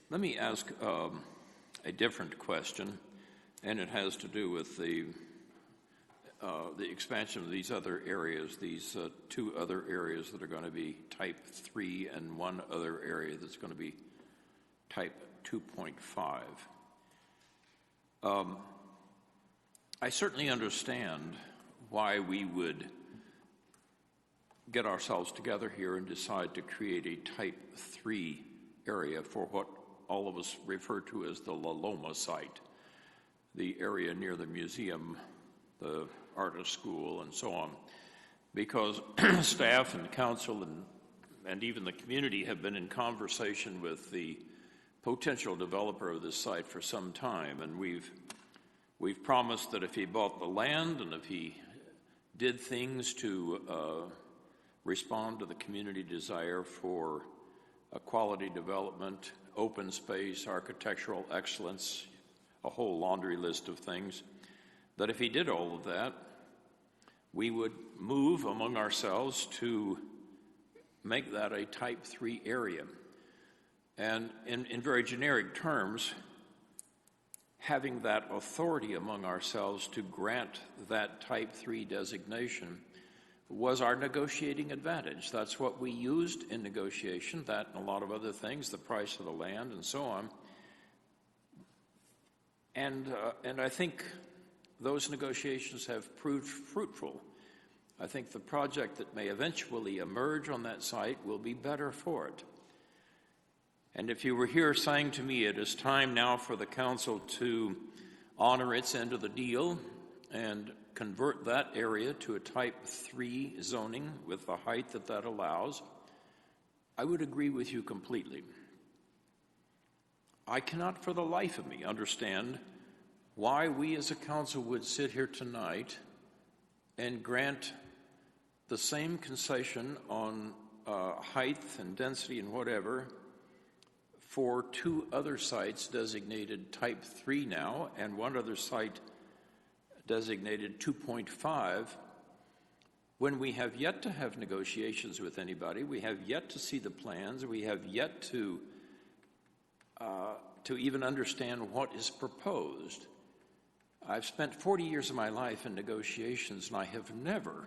Let me ask a different question, and it has to do with the expansion of these other areas, these two other areas that are going to be type 3 and one other area that's going to be type 2.5. I certainly understand why we would get ourselves together here and decide to create a type 3 area for what all of us refer to as the La Loma site, the area near the museum, the artist school, and so on, because staff and council and even the community have been in conversation with the potential developer of this site for some time, and we've promised that if he bought the land and if he did things to respond to the community desire for a quality development, open space, architectural excellence, a whole laundry list of things, that if he did all of that, we would move among ourselves to make that a type 3 area. And in very generic terms, having that authority among ourselves to grant that type 3 designation was our negotiating advantage. That's what we used in negotiation, that and a lot of other things, the price of the land and so on. And I think those negotiations have proved fruitful. I think the project that may eventually emerge on that site will be better for it. And if you were here saying to me, it is time now for the council to honor its end of the deal and convert that area to a type 3 zoning with the height that that allows, I would agree with you completely. I cannot for the life of me understand why we as a council would sit here tonight and grant the same concession on height and density and whatever for two other sites designated type 3 now and one other site designated 2.5, when we have yet to have negotiations with anybody, we have yet to see the plans, we have yet to even understand what is proposed. I've spent 40 years of my life in negotiations, and I have never,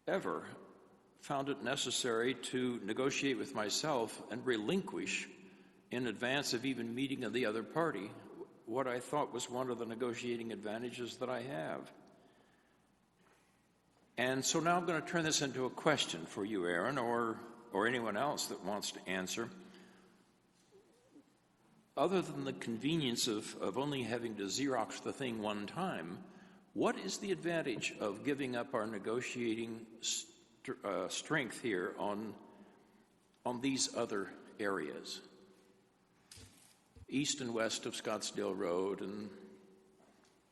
ever found it necessary to negotiate with myself and relinquish in advance of even meeting of the other party what I thought was one of the negotiating advantages that I have. And so now I'm going to turn this into a question for you, Aaron, or anyone else that wants to answer. Other than the convenience of only having to Xerox the thing one time, what is the advantage of giving up our negotiating strength here on these other areas? East and west of Scottsdale Road and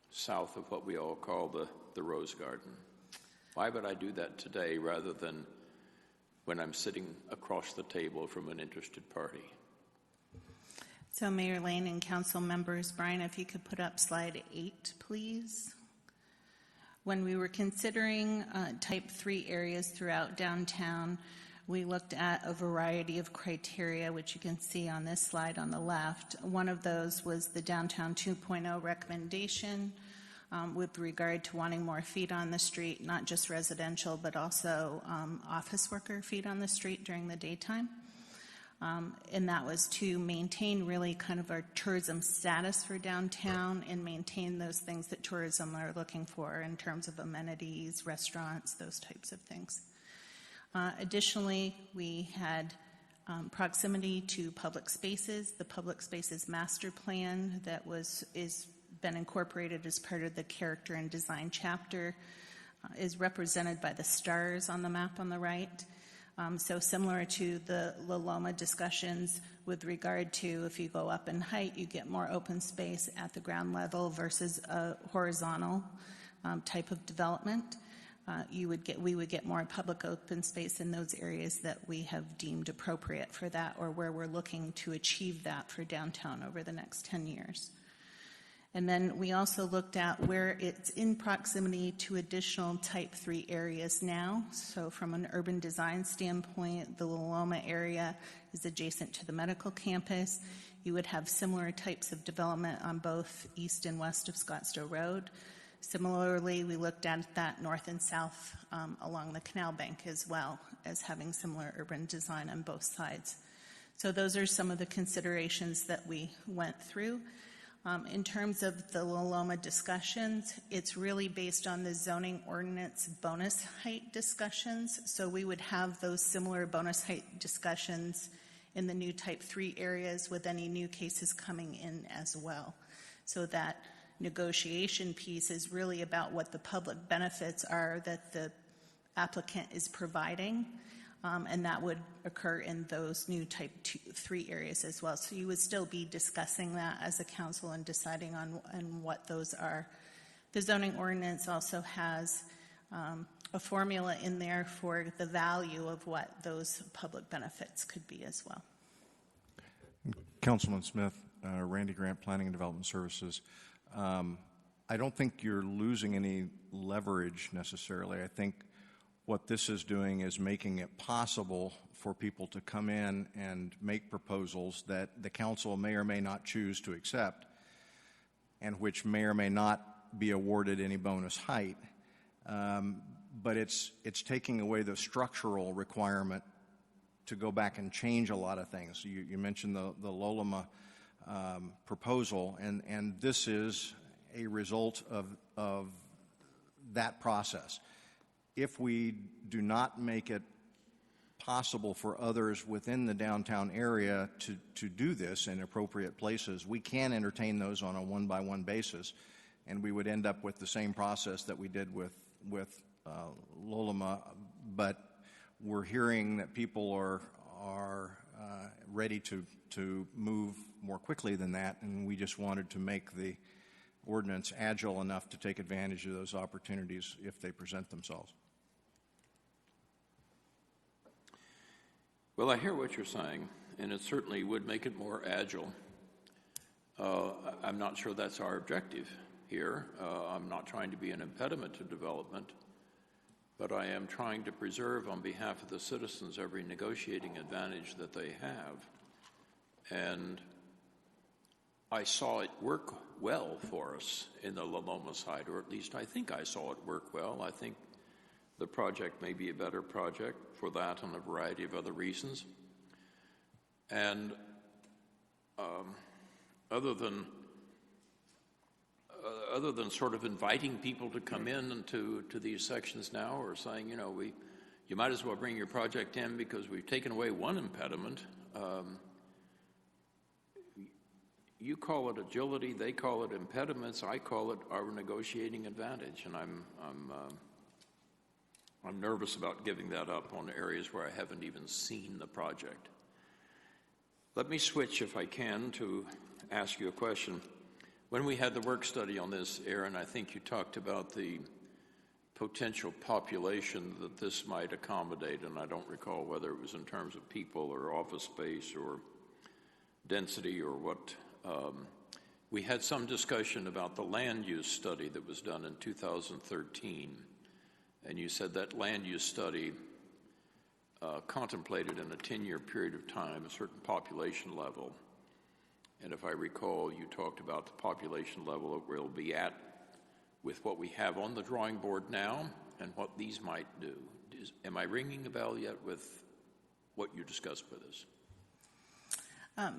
south of what we all call the Rose Garden. Why would I do that today rather than when I'm sitting across the table from an interested party? So Mayor Lane and council members, Brian, if you could put up slide 8, please. When we were considering type 3 areas throughout downtown, we looked at a variety of criteria, which you can see on this slide on the left. One of those was the Downtown 2.0 recommendation with regard to wanting more feet on the street, not just residential, but also office worker feet on the street during the daytime. And that was to maintain really kind of our tourism status for downtown and maintain those things that tourism are looking for in terms of amenities, restaurants, those types of things. Additionally, we had proximity to public spaces. The public spaces master plan that is been incorporated as part of the character and design chapter is represented by the stars on the map on the right. So similar to the La Loma discussions with regard to if you go up in height, you get more open space at the ground level versus a horizontal type of development. We would get more public open space in those areas that we have deemed appropriate for that or where we're looking to achieve that for downtown over the next 10 years. And then we also looked at where it's in proximity to additional type 3 areas now. So from an urban design standpoint, the Loma area is adjacent to the medical campus. You would have similar types of development on both east and west of Scottsdale Road. Similarly, we looked at that north and south along the canal bank as well as having similar urban design on both sides. So those are some of the considerations that we went through. In terms of the Loma discussions, it's really based on the zoning ordinance bonus height discussions. So we would have those similar bonus height discussions in the new type 3 areas with any new cases coming in as well. So that negotiation piece is really about what the public benefits are that the applicant is providing. And that would occur in those new type 3 areas as well. So you would still be discussing that as a council and deciding on what those are. The zoning ordinance also has a formula in there for the value of what those public benefits could be as well. Councilman Smith, Randy Grant, Planning and Development Services. I don't think you're losing any leverage necessarily. I think what this is doing is making it possible for people to come in and make proposals that the council may or may not choose to accept, and which may or may not be awarded any bonus height. But it's taking away the structural requirement to go back and change a lot of things. You mentioned the Loloma proposal, and this is a result of that process. If we do not make it possible for others within the downtown area to do this in appropriate places, we can entertain those on a one-by-one basis, and we would end up with the same process that we did with Loloma. But we're hearing that people are ready to move more quickly than that, and we just wanted to make the ordinance agile enough to take advantage of those opportunities if they present themselves. Well, I hear what you're saying, and it certainly would make it more agile. I'm not sure that's our objective here. I'm not trying to be an impediment to development, but I am trying to preserve on behalf of the citizens every negotiating advantage that they have. And I saw it work well for us in the Loma side, or at least I think I saw it work well. I think the project may be a better project for that and a variety of other reasons. And other than sort of inviting people to come in and to these sections now, or saying, you might as well bring your project in because we've taken away one impediment. You call it agility, they call it impediments, I call it our negotiating advantage, and I'm nervous about giving that up on areas where I haven't even seen the project. Let me switch, if I can, to ask you a question. When we had the work study on this, Aaron, I think you talked about the potential population that this might accommodate, and I don't recall whether it was in terms of people or office space or density or what. We had some discussion about the land use study that was done in 2013, and you said that land use study contemplated in a 10-year period of time a certain population level. And if I recall, you talked about the population level that we'll be at with what we have on the drawing board now and what these might do. Am I ringing a bell yet with what you discussed with us?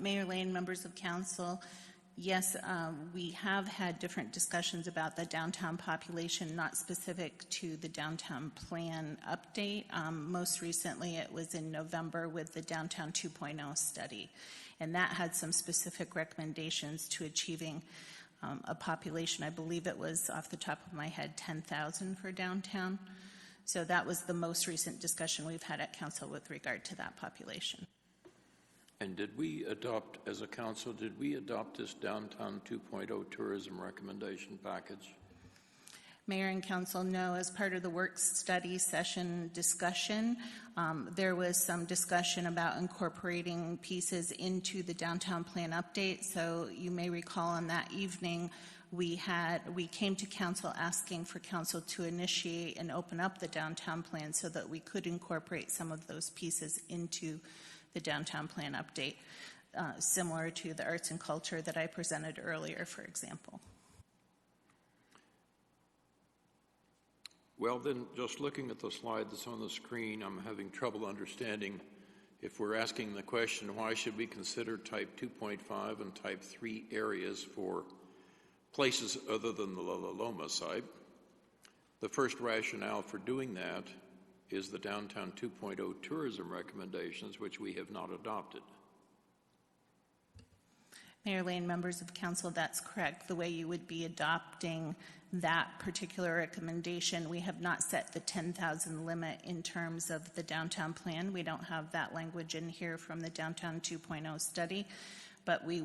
Mayor Lane, members of council, yes, we have had different discussions about the downtown population, not specific to the downtown plan update. Most recently, it was in November with the Downtown 2.0 study, and that had some specific recommendations to achieving a population. I believe it was, off the top of my head, 10,000 for downtown. So that was the most recent discussion we've had at council with regard to that population. And did we adopt, as a council, did we adopt this Downtown 2.0 tourism recommendation package? Mayor and council know, as part of the work study session discussion, there was some discussion about incorporating pieces into the downtown plan update. So you may recall on that evening, we came to council asking for council to initiate and open up the downtown plan so that we could incorporate some of those pieces into the downtown plan update, similar to the arts and culture that I presented earlier, for example. Well, then, just looking at the slide that's on the screen, I'm having trouble understanding if we're asking the question, why should we consider type 2.5 and type 3 areas for places other than the La Loma site? The first rationale for doing that is the Downtown 2.0 tourism recommendations, which we have not adopted. Mayor Lane, members of council, that's correct. The way you would be adopting that particular recommendation, we have not set the 10,000 limit in terms of the downtown plan. We don't have that language in here from the Downtown 2.0 study, but we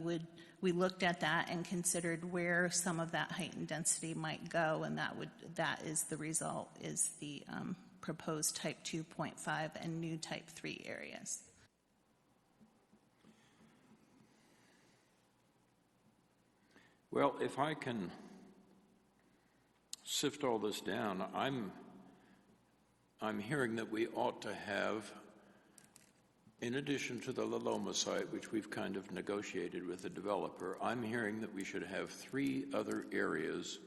looked at that and considered where some of that heightened density might go, and that is the result, is the proposed type 2.5 and new type 3 areas. Well, if I can sift all this down, I'm hearing that we ought to have, in addition to the La Loma site, which we've kind of negotiated with the developer, I'm hearing that we should have 3 other areas,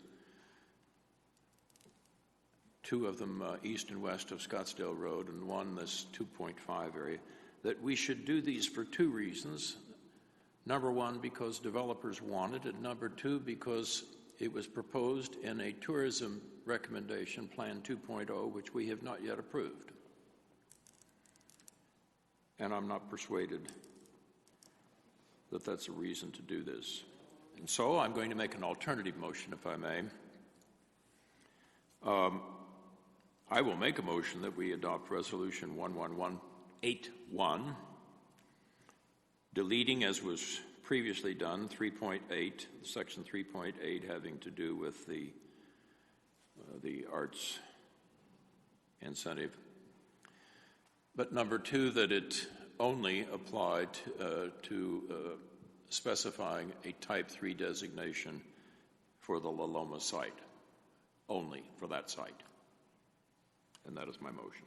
2 of them east and west of Scottsdale Road, and 1 this 2.5 area, that we should do these for 2 reasons. Number 1, because developers want it, and number 2, because it was proposed in a tourism recommendation, Plan 2.0, which we have not yet approved. And I'm not persuaded that that's a reason to do this. And so I'm going to make an alternative motion, if I may. I will make a motion that we adopt Resolution 11181, deleting, as was previously done, 3.8, Section 3.8, having to do with the arts incentive. But number 2, that it only applied to specifying a Type 3 designation for the La Loma site, only for that site. And that is my motion.